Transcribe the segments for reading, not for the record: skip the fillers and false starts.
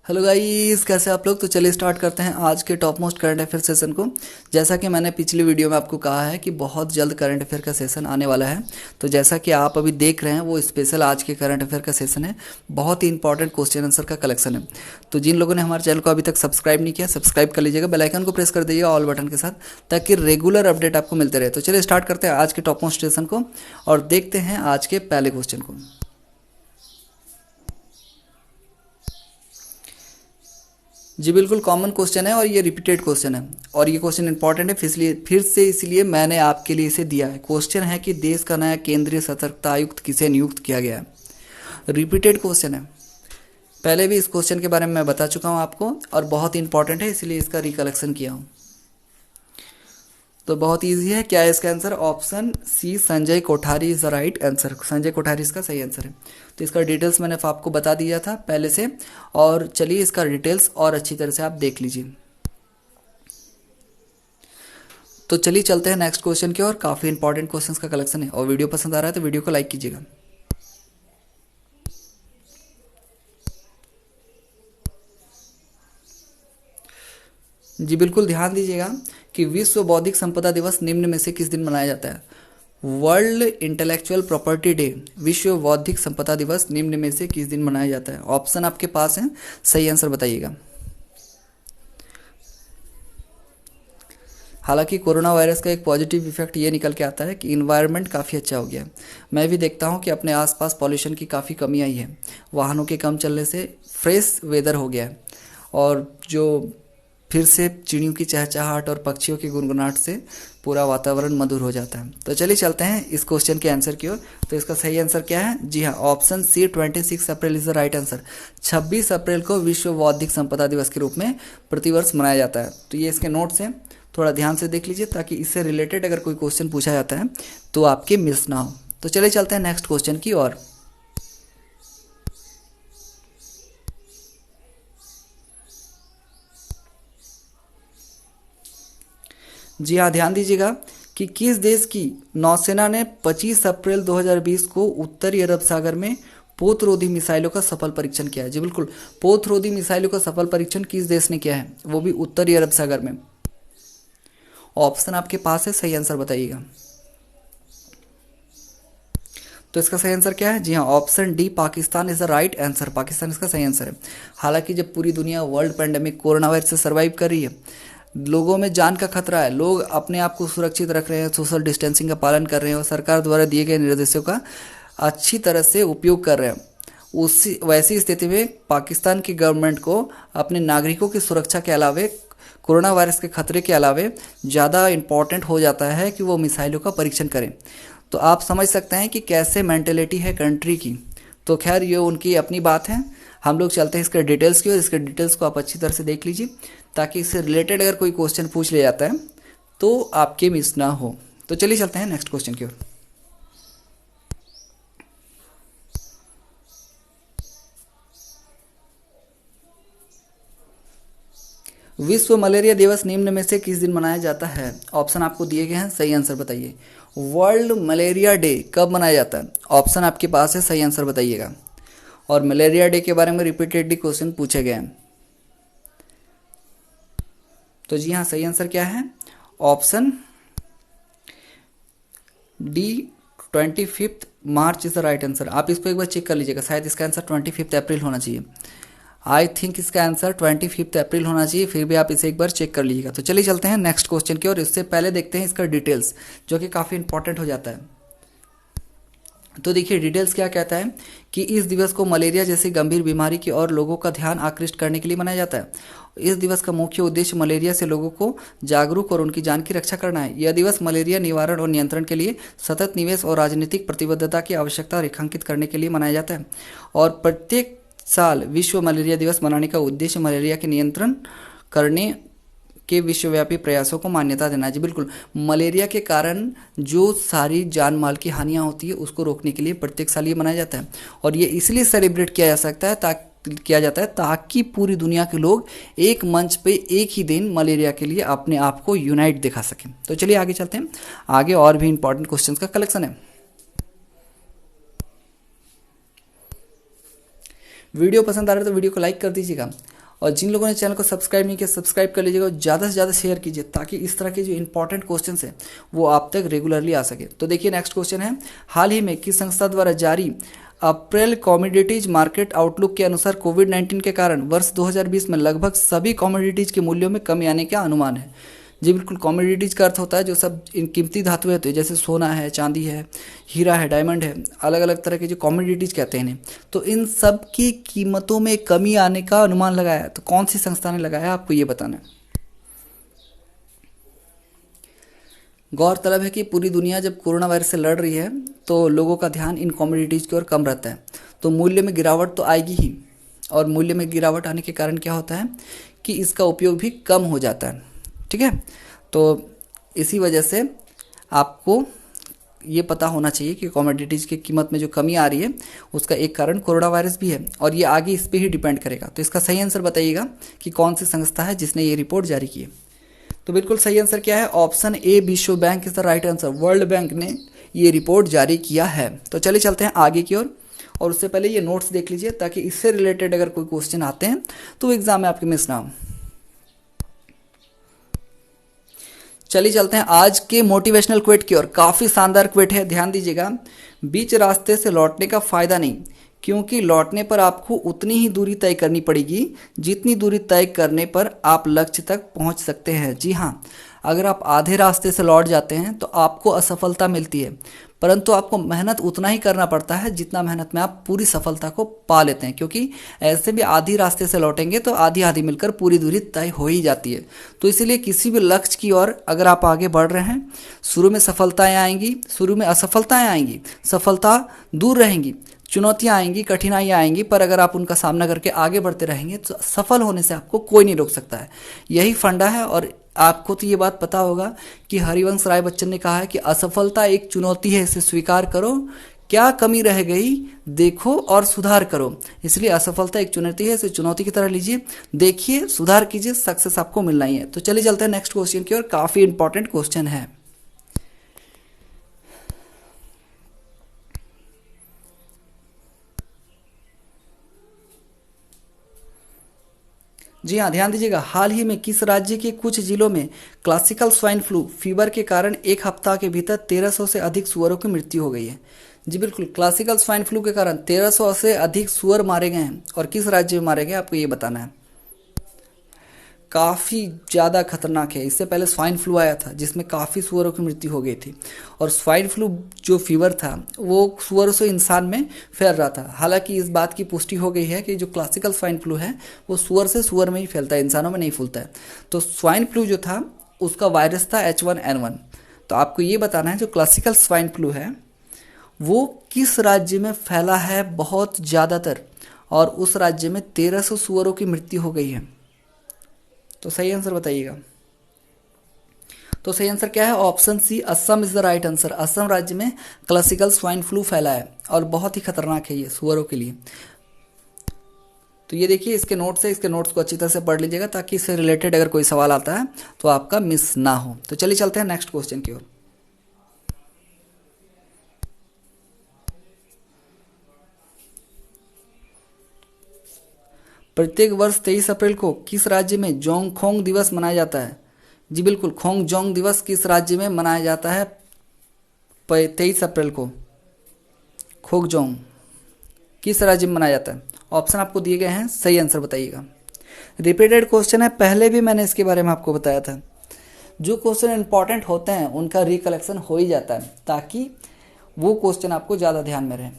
Hello guys, कैसे आप लोग। तो चलिए स्टार्ट करते हैं आज के top most current affair session को। जैसा कि मैंने पिछली वीडियो में आपको कहा है कि बहुत जल्द करंट अफेयर का सेशन आने वाला है। तो जैसा कि आप अभी देख रहे हैं वो स्पेशल आज के करंट अफेयर का सेशन है। बहुत ही इंपॉर्टेंट क्वेश्चन आंसर का कलेक्शन है। तो जिन लोगों ने हमारे चैनल को अभी तक सब्सक्राइब नहीं किया, सब्सक्राइब कर लीजिएगा, बेल आइकन को प्रेस कर दीजिएगा ऑल बटन के साथ, ताकि रेगुलर अपडेट आपको मिलते रहे। तो चलिए स्टार्ट करते हैं आज के टॉप मोस्ट सेशन को और देखते हैं आज के पहले क्वेश्चन को। जी बिल्कुल कॉमन क्वेश्चन है और ये रिपीटेड क्वेश्चन है और ये क्वेश्चन इंपॉर्टेंट है, फिर से इसलिए मैंने आपके लिए इसे दिया है। क्वेश्चन है कि देश का नया केंद्रीय सतर्कता आयुक्त किसे नियुक्त किया गया है। रिपीटेड क्वेश्चन है, पहले भी इस क्वेश्चन के बारे में मैं बता चुका हूँ आपको और बहुत इंपॉर्टेंट है, इसलिए इसका रिकलेक्शन किया हूँ। तो बहुत इजी है। क्या है इसका answer? Option C, Sanjay Kothari is the right answer. Sanjay Kothari इसका सही आंसर है। तो इसका डिटेल्स मैंने आपको बता दिया था पहले से, और चलिए इसका डिटेल्स और अच्छी तरह से आप देख लीजिए। तो चलिए चलते हैं नेक्स्ट क्वेश्चन की ओर। काफ़ी इंपॉर्टेंट क्वेश्चंस का कलेक्शन है और वीडियो पसंद आ रहा है तो वीडियो को लाइक कीजिएगा। जी बिल्कुल ध्यान दीजिएगा कि विश्व बौद्धिक संपदा दिवस निम्न में से किस दिन मनाया जाता है। वर्ल्ड इंटेलेक्चुअल प्रॉपर्टी डे, विश्व बौद्धिक संपदा दिवस निम्न में से किस दिन मनाया जाता है। ऑप्शन आपके पास है, सही आंसर बताइएगा। हालांकि कोरोना वायरस का एक पॉजिटिव इफेक्ट ये निकल के आता है कि इन्वायरमेंट काफ़ी अच्छा हो गया है। मैं भी देखता हूँ कि अपने आसपास पॉल्यूशन की काफ़ी कमी आई है। वाहनों के कम चलने से फ्रेश वेदर हो गया है और जो फिर से चिड़ियों की चहचहाहट और पक्षियों की गुनगुनाहट से पूरा वातावरण मधुर हो जाता है। तो चलिए चलते हैं इस क्वेश्चन के आंसर की ओर। तो इसका सही आंसर क्या है? जी हाँ, option C, 26 April is the right answer. 26 April को विश्व बौद्धिक संपदा दिवस के रूप में प्रतिवर्ष मनाया जाता है। तो ये इसके नोट्स हैं, थोड़ा ध्यान से देख लीजिए ताकि इससे रिलेटेड अगर कोई क्वेश्चन पूछा जाता है तो आपके मिस ना हो। तो चलिए चलते हैं नेक्स्ट क्वेश्चन की ओर। जी हाँ, ध्यान दीजिएगा कि किस देश की नौसेना ने 25 अप्रैल 2020 को उत्तरी अरब सागर में पोतरोधी मिसाइलों का सफल परीक्षण किया है। जी बिल्कुल, पोतरोधी मिसाइलों का सफल परीक्षण किस देश ने किया है, वो भी उत्तरी अरब सागर में। ऑप्शन आपके पास है, सही आंसर बताइएगा। तो इसका सही आंसर क्या है? जी हाँ, option D, Pakistan is the right answer. Pakistan इसका सही आंसर है। हालांकि जब पूरी दुनिया वर्ल्ड पेंडेमिक कोरोना वायरस से सर्वाइव कर रही है, लोगों में जान का खतरा है, लोग अपने आप को सुरक्षित रख रहे हैं, सोशल डिस्टेंसिंग का पालन कर रहे हैं और सरकार द्वारा दिए गए निर्देशों का अच्छी तरह से उपयोग कर रहे हैं, उसी वैसी स्थिति में पाकिस्तान की गवर्नमेंट को अपने नागरिकों की सुरक्षा के अलावे, कोरोना वायरस के खतरे के अलावे ज़्यादा इम्पॉर्टेंट हो जाता है कि वो मिसाइलों का परीक्षण करें। तो आप समझ सकते हैं कि कैसे मेंटेलिटी है कंट्री की। तो खैर ये उनकी अपनी बात है। हम लोग चलते हैं इसके डिटेल्स की और इसके डिटेल्स को आप अच्छी तरह से देख लीजिए ताकि इससे रिलेटेड अगर कोई क्वेश्चन पूछ लिया जाता है तो आपके मिस ना हो। तो चलिए चलते हैं नेक्स्ट क्वेश्चन की ओर। विश्व मलेरिया दिवस निम्न में से किस दिन मनाया जाता है। ऑप्शन आपको दिए गए हैं, सही आंसर बताइए। वर्ल्ड मलेरिया डे कब मनाया जाता है? ऑप्शन आपके पास है, सही आंसर बताइएगा। और मलेरिया डे के बारे में रिपीटेडली क्वेश्चन पूछे गए हैं। तो जी हाँ, सही आंसर क्या है? Option D, 25 March is the right answer. आप इसको एक बार चेक कर लीजिएगा, शायद इसका आंसर 25 अप्रैल होना चाहिए। आई थिंक इसका आंसर 25 अप्रैल होना चाहिए, फिर भी आप इसे एक बार चेक कर लीजिएगा। तो चलिए चलते हैं नेक्स्ट क्वेश्चन की और इससे पहले देखते हैं इसका डिटेल्स, जो कि काफ़ी इंपॉर्टेंट हो जाता है। तो देखिए डिटेल्स क्या कहता है कि इस दिवस को मलेरिया जैसी गंभीर बीमारी की ओर लोगों का ध्यान आकृष्ट करने के लिए मनाया जाता है। इस दिवस का मुख्य उद्देश्य मलेरिया से लोगों को जागरूक और उनकी जान की रक्षा करना है। यह दिवस मलेरिया निवारण और नियंत्रण के लिए सतत निवेश और राजनीतिक प्रतिबद्धता की आवश्यकता रेखांकित करने के लिए मनाया जाता है। और प्रत्येक साल विश्व मलेरिया दिवस मनाने का उद्देश्य मलेरिया के नियंत्रण करने के विश्वव्यापी प्रयासों को मान्यता देना है। जी बिल्कुल, मलेरिया के कारण जो सारी जान माल की हानियाँ होती है उसको रोकने के लिए प्रत्येक साल ये मनाया जाता है और ये इसलिए सेलिब्रेट किया जाता है ताकि पूरी दुनिया के लोग एक मंच पे एक ही दिन मलेरिया के लिए अपने आप को यूनाइट दिखा सकें। तो चलिए आगे चलते हैं, आगे और भी इंपॉर्टेंट क्वेश्चंस का कलेक्शन है। वीडियो पसंद आ रहा है तो वीडियो को लाइक कर दीजिएगा और जिन लोगों ने चैनल को सब्सक्राइब नहीं किया सब्सक्राइब कर लीजिएगा और ज़्यादा से ज़्यादा शेयर कीजिए ताकि इस तरह के जो इंपॉर्टेंट क्वेश्चन हैं वो आप तक रेगुलरली आ सके। तो देखिए नेक्स्ट क्वेश्चन है, हाल ही में किस संस्था द्वारा जारी अप्रैल कमोडिटीज मार्केट आउटलुक के अनुसार कोविड-19 के कारण वर्ष 2020 में लगभग सभी कमोडिटीज के मूल्यों में कमी आने का अनुमान है। जी बिल्कुल, कमोडिटीज का अर्थ होता है जो सब इन कीमती धातुएं होती है, जैसे सोना है, चांदी है, हीरा है, डायमंड है, अलग अलग तरह के जो कमोडिटीज कहते हैं इन्हें। तो इन सब की कीमतों में कमी आने का अनुमान लगाया है। तो कौन सी संस्था ने लगाया आपको ये बताना है। गौरतलब है कि पूरी दुनिया जब कोरोना वायरस से लड़ रही है तो लोगों का ध्यान इन कमोडिटीज़ की ओर कम रहता है, तो मूल्य में गिरावट तो आएगी ही, और मूल्य में गिरावट आने के कारण क्या होता है कि इसका उपयोग भी कम हो जाता है। ठीक है, तो इसी वजह से आपको ये पता होना चाहिए कि कमोडिटीज़ की कीमत में जो कमी आ रही है उसका एक कारण कोरोना वायरस भी है, और ये आगे इस पर ही डिपेंड करेगा। तो इसका सही आंसर बताइएगा कि कौन सी संस्था है जिसने ये रिपोर्ट जारी की है। तो बिल्कुल सही आंसर क्या है, ऑप्शन ए विश्व bank is the right answer. World bank ने ये रिपोर्ट जारी किया है। तो चलिए चलते हैं आगे की ओर, और उससे पहले ये नोट्स देख लीजिए ताकि इससे रिलेटेड अगर कोई क्वेश्चन आते हैं तो एग्जाम में आपके मिस ना हो। चलिए चलते हैं आज के मोटिवेशनल क्विट की ओर। काफी शानदार क्विट है, ध्यान दीजिएगा। बीच रास्ते से लौटने का फायदा नहीं, क्योंकि लौटने पर आपको उतनी ही दूरी तय करनी पड़ेगी जितनी दूरी तय करने पर आप लक्ष्य तक पहुंच सकते हैं। जी हाँ, अगर आप आधे रास्ते से लौट जाते हैं तो आपको असफलता मिलती है, परंतु आपको मेहनत उतना ही करना पड़ता है जितना मेहनत में आप पूरी सफलता को पा लेते हैं, क्योंकि ऐसे भी आधी रास्ते से लौटेंगे तो आधी आधी मिलकर पूरी दूरी तय हो ही जाती है। तो इसीलिए किसी भी लक्ष्य की ओर अगर आप आगे बढ़ रहे हैं, शुरू में सफलताएं आएंगी, शुरू में असफलताएं आएंगी, सफलता दूर रहेंगी, चुनौतियां आएंगी, कठिनाइयां आएंगी, पर अगर आप उनका सामना करके आगे बढ़ते रहेंगे तो सफल होने से आपको कोई नहीं रोक सकता है। यही फंडा है। और आपको तो ये बात पता होगा कि हरिवंश राय बच्चन ने कहा है कि असफलता एक चुनौती है, इसे स्वीकार करो, क्या कमी रह गई देखो और सुधार करो। इसलिए असफलता एक चुनौती है, इसे चुनौती की तरह लीजिए, देखिए, सुधार कीजिए, सक्सेस आपको मिलना ही है। तो चलिए चलते हैं नेक्स्ट क्वेश्चन की ओर। काफी इंपॉर्टेंट क्वेश्चन है। जी हाँ, ध्यान दीजिएगा। हाल ही में किस राज्य के कुछ जिलों में क्लासिकल स्वाइन फ्लू फीवर के कारण एक हफ्ता के भीतर 1300 से अधिक सुअरों की मृत्यु हो गई है। जी बिल्कुल, क्लासिकल स्वाइन फ्लू के कारण 1300 से अधिक सुअर मारे गए हैं, और किस राज्य में मारे गए आपको ये बताना है। काफ़ी ज़्यादा खतरनाक है। इससे पहले स्वाइन फ्लू आया था जिसमें काफ़ी सुअरों की मृत्यु हो गई थी, और स्वाइन फ्लू जो फीवर था वो सुअर से इंसान में फैल रहा था। हालांकि इस बात की पुष्टि हो गई है कि जो क्लासिकल स्वाइन फ्लू है वो सुअर से सुअर में ही फैलता है, इंसानों में नहीं फैलता है। तो स्वाइन फ्लू जो था उसका वायरस था H1N1। तो आपको ये बताना है जो क्लासिकल स्वाइन फ्लू है वो किस राज्य में फैला है बहुत ज़्यादातर, और उस राज्य में 1300 सुअरों की मृत्यु हो गई है। तो सही आंसर बताइएगा। तो सही आंसर क्या है, option C, Assam is the right answer. Assam राज्य में क्लासिकल स्वाइन फ्लू फैला है और बहुत ही खतरनाक है ये सुअरों के लिए। तो ये देखिए इसके नोट्स है, इसके नोट्स को अच्छी तरह से पढ़ लीजिएगा ताकि इससे रिलेटेड अगर कोई सवाल आता है तो आपका मिस ना हो। तो चलिए चलते हैं नेक्स्ट क्वेश्चन की ओर। प्रत्येक वर्ष 23 अप्रैल को किस राज्य में जोंगखोंग दिवस मनाया जाता है। जी बिल्कुल, खोंगजोंग दिवस किस राज्य में मनाया जाता है 23 अप्रैल को। खोंगजोंग किस राज्य में मनाया जाता है। ऑप्शन आपको दिए गए हैं, सही आंसर बताइएगा। रिपीटेड क्वेश्चन है, पहले भी मैंने इसके बारे में आपको बताया था। जो क्वेश्चन इंपॉर्टेंट होते हैं उनका रिकलेक्शन हो ही जाता है ताकि वो क्वेश्चन आपको ज़्यादा ध्यान में रहे।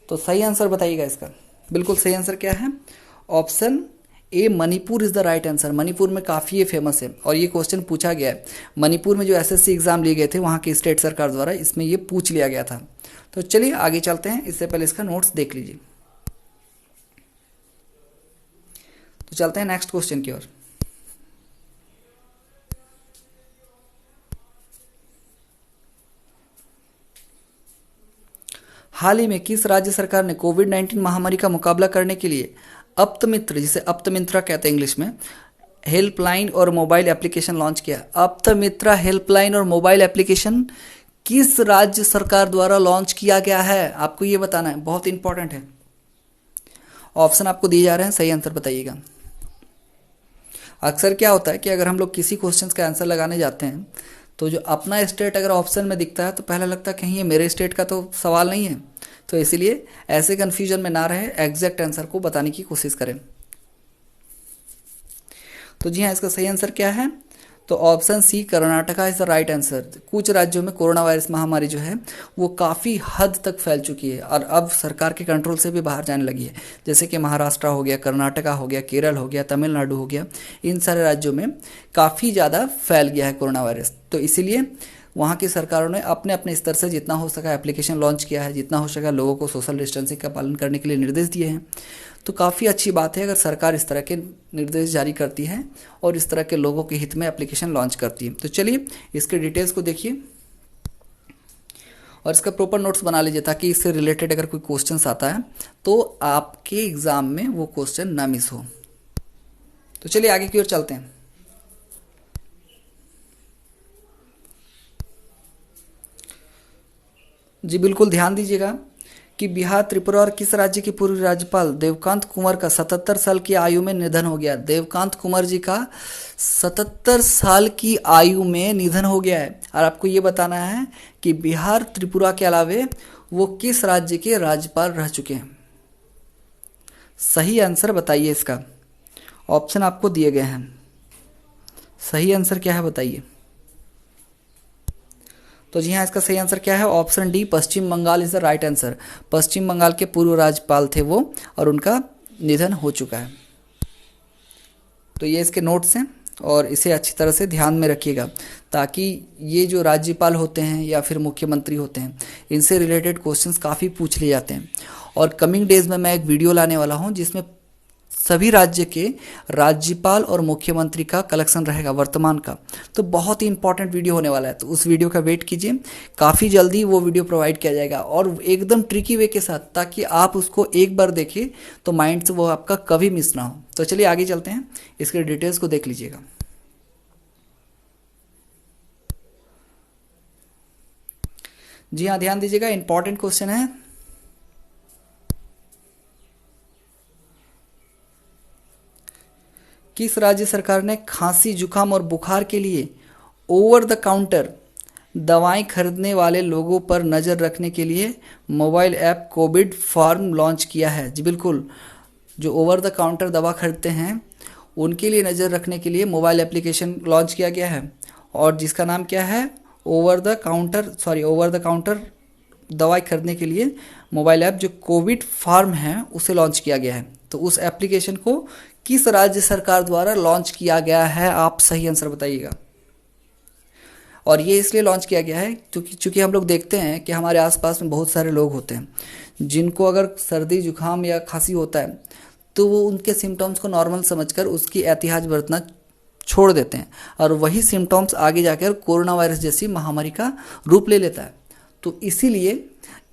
तो सही आंसर बताइएगा इसका। बिल्कुल सही आंसर क्या है, option A, Manipur is the right answer. Manipur में काफ़ी ये फेमस है और ये क्वेश्चन पूछा गया है। मणिपुर में जो एसएससी एग्जाम लिए गए थे वहाँ की स्टेट सरकार द्वारा, इसमें ये पूछ लिया गया था। तो चलिए आगे चलते हैं, इससे पहले इसका नोट्स देख लीजिए। तो चलते हैं नेक्स्ट क्वेश्चन की ओर। हाल ही में किस राज्य सरकार ने कोविड-19 महामारी का मुकाबला करने के लिए अप्तमित्र, जिसे अप्तमित्रा कहते हैं इंग्लिश में, हेल्पलाइन और मोबाइल एप्लीकेशन लॉन्च किया। अप्तमित्रा हेल्पलाइन और मोबाइल एप्लीकेशन किस राज्य सरकार द्वारा लॉन्च किया गया है, आपको ये बताना है, बहुत इंपॉर्टेंट है। ऑप्शन आपको दिए जा रहे हैं, सही आंसर बताइएगा। अक्सर क्या होता है कि अगर हम लोग किसी क्वेश्चन का आंसर लगाने जाते हैं तो जो अपना स्टेट अगर ऑप्शन में दिखता है तो पहला लगता है कहीं ये मेरे स्टेट का तो सवाल नहीं है, तो इसलिए ऐसे कन्फ्यूजन में ना रहे, एग्जैक्ट आंसर को बताने की कोशिश करें। तो जी हाँ, इसका सही आंसर क्या है? तो option C Karnataka is the right answer. कुछ राज्यों में कोरोना वायरस महामारी जो है वो काफ़ी हद तक फैल चुकी है और अब सरकार के कंट्रोल से भी बाहर जाने लगी है। जैसे कि महाराष्ट्र हो गया, कर्नाटका हो गया, केरल हो गया, तमिलनाडु हो गया, इन सारे राज्यों में काफ़ी ज़्यादा फैल गया है कोरोना वायरस। तो इसीलिए वहाँ की सरकारों ने अपने अपने स्तर से जितना हो सका एप्लीकेशन लॉन्च किया है, जितना हो सका लोगों को सोशल डिस्टेंसिंग का पालन करने के लिए निर्देश दिए हैं। तो काफ़ी अच्छी बात है अगर सरकार इस तरह के निर्देश जारी करती है और इस तरह के लोगों के हित में एप्लीकेशन लॉन्च करती है। तो चलिए इसके डिटेल्स को देखिए और इसका प्रॉपर नोट्स बना लीजिए ताकि इससे रिलेटेड अगर कोई क्वेश्चन आता है तो आपके एग्जाम में वो क्वेश्चन ना मिस हो। तो चलिए आगे की ओर चलते हैं। जी बिल्कुल ध्यान दीजिएगा कि बिहार, त्रिपुरा और किस राज्य के पूर्व राज्यपाल देवकांत कुंवर का 77 साल की आयु में निधन हो गया। देवकांत कुंवर जी का 77 साल की आयु में निधन हो गया है और आपको ये बताना है कि बिहार, त्रिपुरा के अलावे वो किस राज्य के राज्यपाल रह चुके हैं। सही आंसर बताइए इसका। ऑप्शन आपको दिए गए हैं, सही आंसर क्या है बताइए। तो जी हाँ, इसका सही आंसर क्या है? Option D, Paschim Bangal is the right answer. Paschim Bangal के पूर्व राज्यपाल थे वो और उनका निधन हो चुका है। तो ये इसके नोट्स हैं और इसे अच्छी तरह से ध्यान में रखिएगा ताकि ये जो राज्यपाल होते हैं या फिर मुख्यमंत्री होते हैं इनसे रिलेटेड क्वेश्चंस काफ़ी पूछ लिए जाते हैं। और कमिंग डेज में मैं एक वीडियो लाने वाला हूँ जिसमें सभी राज्य के राज्यपाल और मुख्यमंत्री का कलेक्शन रहेगा वर्तमान का। तो बहुत ही इंपॉर्टेंट वीडियो होने वाला है, तो उस वीडियो का वेट कीजिए। काफ़ी जल्दी वो वीडियो प्रोवाइड किया जाएगा और एकदम ट्रिकी वे के साथ, ताकि आप उसको एक बार देखें तो माइंड से वो आपका कभी मिस ना हो। तो चलिए आगे चलते हैं, इसके डिटेल्स को देख लीजिएगा। जी हाँ, ध्यान दीजिएगा, इंपॉर्टेंट क्वेश्चन है। किस राज्य सरकार ने खांसी, जुकाम और बुखार के लिए ओवर द काउंटर दवाएं खरीदने वाले लोगों पर नज़र रखने के लिए mobile app covid farm launch किया है? जी बिल्कुल, जो ओवर द काउंटर दवा खरीदते हैं उनके लिए नज़र रखने के लिए मोबाइल एप्लीकेशन लॉन्च किया गया है और जिसका नाम क्या है? ओवर द काउंटर दवाई खरीदने के लिए मोबाइल ऐप जो कोविड फार्म है उसे लॉन्च किया गया है। तो उस एप्लीकेशन को किस राज्य सरकार द्वारा लॉन्च किया गया है? आप सही आंसर बताइएगा। और ये इसलिए लॉन्च किया गया है क्योंकि चूंकि हम लोग देखते हैं कि हमारे आसपास में बहुत सारे लोग होते हैं जिनको अगर सर्दी, जुकाम या खांसी होता है तो वो उनके सिम्टम्स को नॉर्मल समझकर उसकी एहतियात बरतना छोड़ देते हैं और वही सिम्टम्स आगे जाकर कोरोना वायरस जैसी महामारी का रूप ले लेता है। तो इसीलिए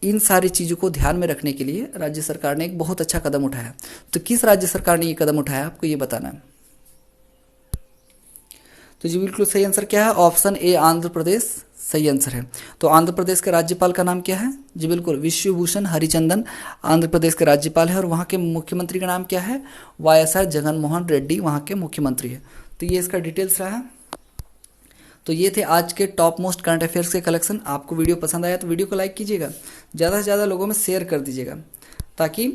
इन सारी चीज़ों को ध्यान में रखने के लिए राज्य सरकार ने एक बहुत अच्छा कदम उठाया। तो किस राज्य सरकार ने ये कदम उठाया आपको ये बताना है। तो जी बिल्कुल सही आंसर क्या है? ऑप्शन ए, आंध्र प्रदेश सही आंसर है। तो आंध्र प्रदेश के राज्यपाल का नाम क्या है? जी बिल्कुल, विश्वभूषण हरिचंदन आंध्र प्रदेश के राज्यपाल है और वहाँ के मुख्यमंत्री का नाम क्या है? वाईएसआर जगनमोहन रेड्डी वहाँ के मुख्यमंत्री है। तो ये इसका डिटेल्स रहा। तो ये थे आज के टॉप मोस्ट करंट अफेयर्स के कलेक्शन। आपको वीडियो पसंद आया तो वीडियो को लाइक कीजिएगा, ज़्यादा से ज़्यादा लोगों में शेयर कर दीजिएगा ताकि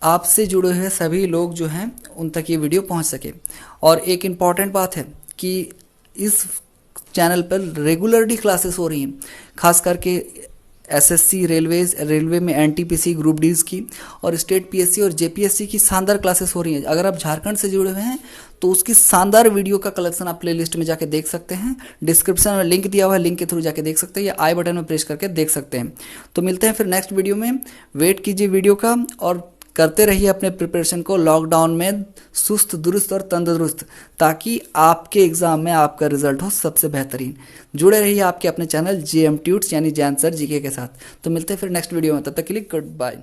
आपसे जुड़े हुए सभी लोग जो हैं उन तक ये वीडियो पहुंच सके। और एक इम्पॉर्टेंट बात है कि इस चैनल पर रेगुलरली क्लासेस हो रही हैं, खास करके एसएससी, रेलवे में एनटीपीसी, ग्रुप डीज की और स्टेट पीएससी और जेपीएससी की शानदार क्लासेस हो रही हैं। अगर आप झारखंड से जुड़े हुए हैं तो उसकी शानदार वीडियो का कलेक्शन आप प्लेलिस्ट में जाके देख सकते हैं। डिस्क्रिप्शन में लिंक दिया हुआ है, लिंक के थ्रू जाके देख सकते हैं या आई बटन में प्रेस करके देख सकते हैं। तो मिलते हैं फिर नेक्स्ट वीडियो में। वेट कीजिए वीडियो का और करते रहिए अपने प्रिपरेशन को लॉकडाउन में सुस्त, दुरुस्त और तंदुरुस्त, ताकि आपके एग्जाम में आपका रिजल्ट हो सबसे बेहतरीन। जुड़े रहिए आपके अपने चैनल जेएम ट्यूट्स यानी जैन सर जीके के साथ। तो मिलते हैं फिर नेक्स्ट वीडियो में, तब तक के लिए गुड बाय।